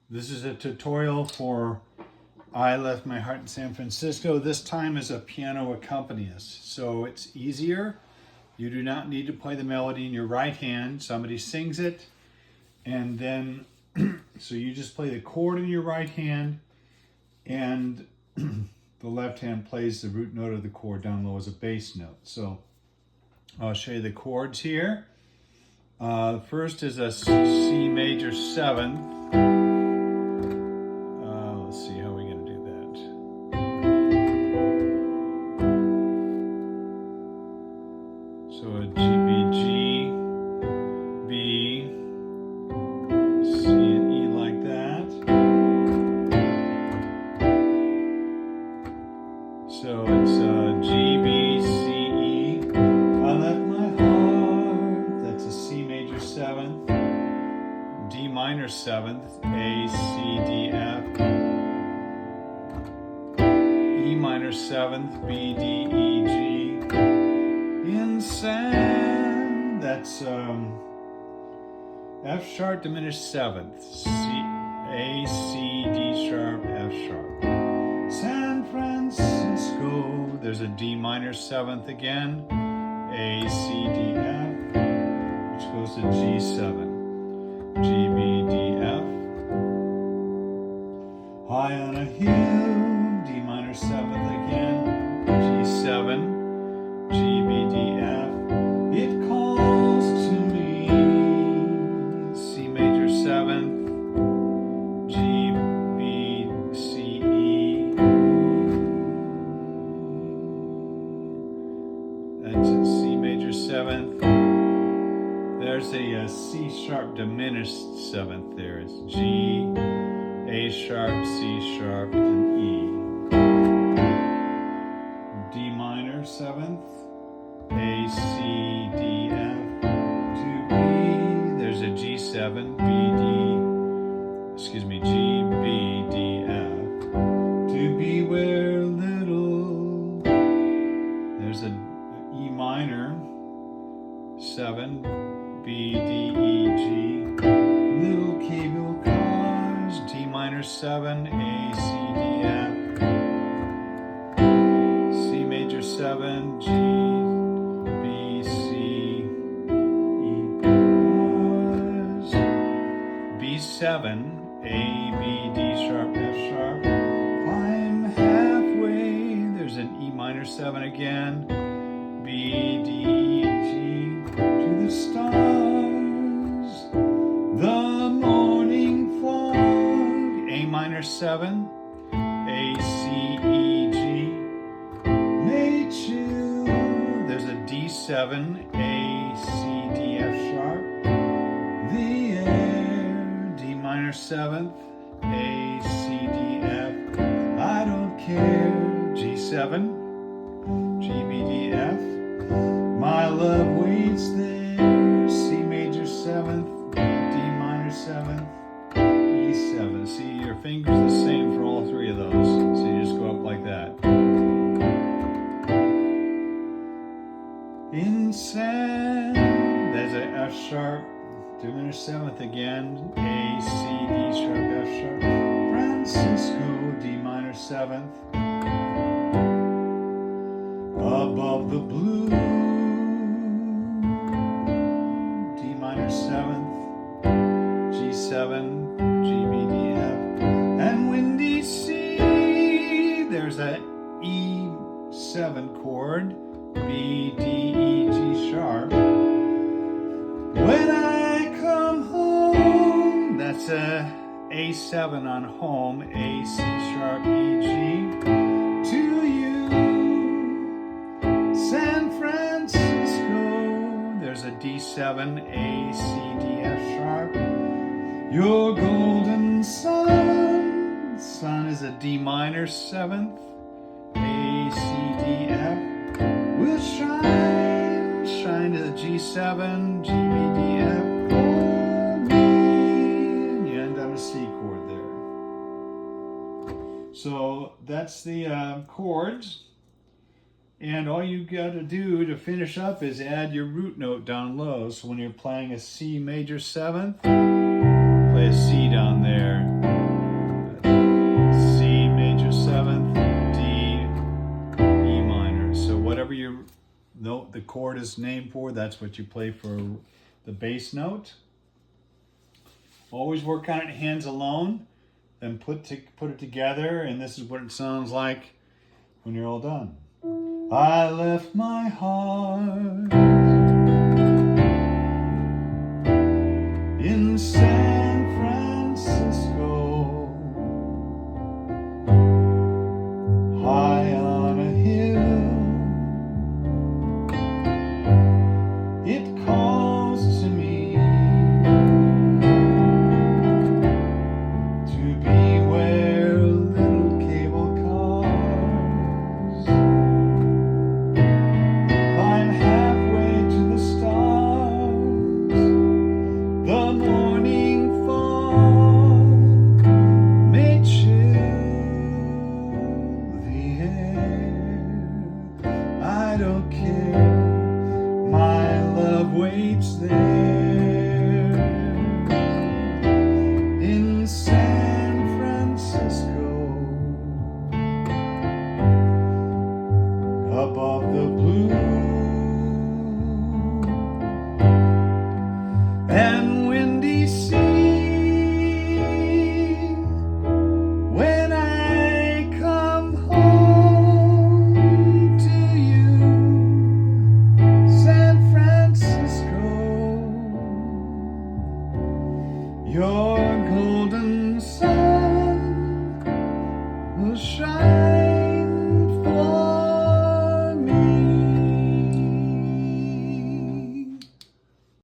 This is a tutorial for I Left My Heart in San Francisco, this time as a piano accompanist. So it's easier. You do not need to play the melody in your right hand. Somebody sings it, and then, so you just play the chord in your right hand, and the left hand plays the root note of the chord down low as a bass note. So I'll show you the chords here. First is a C major 7th. Let's see how we're going to do that. So a G, B, G, B, C, and E like that. So it's G, B, C, E. I left my heart. That's a C major 7th. D minor 7th. A, C, D, F. E minor 7th, B, D, E, G. In San, that's F sharp diminished 7th, C, A, C, D sharp, F sharp. San Francisco, there's a D minor 7th again, A, C, D, F, which goes to G7, G, B, D, F. High on a hill, D minor 7th again, G7, G, B, D, F. It calls to me, C major 7th, G, B, C, E. That's a C major 7th. There's a C sharp diminished 7th there. It's G, A sharp, C sharp, and E. D minor 7th, A, C, D, F, to B. There's a G7, G, B, D, F, to B where little. There's a E minor 7, B, D, E, G. Little cable cars, D minor 7, A, C, D, F. C major 7, G, B, C, E, cars. B7, A, B, D sharp, F sharp. Climb halfway, there's an E minor 7 again, B, D, E, G, to the stars. The morning fog, A minor 7, A, C, E, G. May chill, there's a D7, A, C, D, F sharp. The air, D minor 7th, A, C, D, F. I don't care, G7, G, B, D, F. My love waits there, C major 7th, D minor 7th, E7. See, your finger's the same for all three of those. So you just go up like that. In San, there's a F sharp, diminished 7th again, A, C, D sharp, F sharp. Francisco, D minor 7th. Above the blue, D minor 7th, G7, G, B, D, F. And windy C, there's a E7 chord, B, D, E, G sharp. When I come home, that's a A7 on home, A, C sharp, E, G. To you, San Francisco, there's a D7, A, C, D, F sharp. Your golden sun, sun is a D minor 7th, A, C, D, F. Will shine, shine to the G7, G, B, D, F, for me. And you end on a C chord there. So that's the chords. And all you got to do to finish up is add your root note down low. So when you're playing a C major 7th, play a C down there. chord is named for. That's what you play for the bass note. Always work on it hands alone, then put it together, and this is what it sounds like when you're all done. I left my heart in San Francisco, high on a hill. It calls to me to be where little cable cars climb halfway to the stars. The morning fog may chill the air. I don't care, my love waits there in San Francisco, above the blue and windy sea. When I come home to you, San Francisco, you're gone.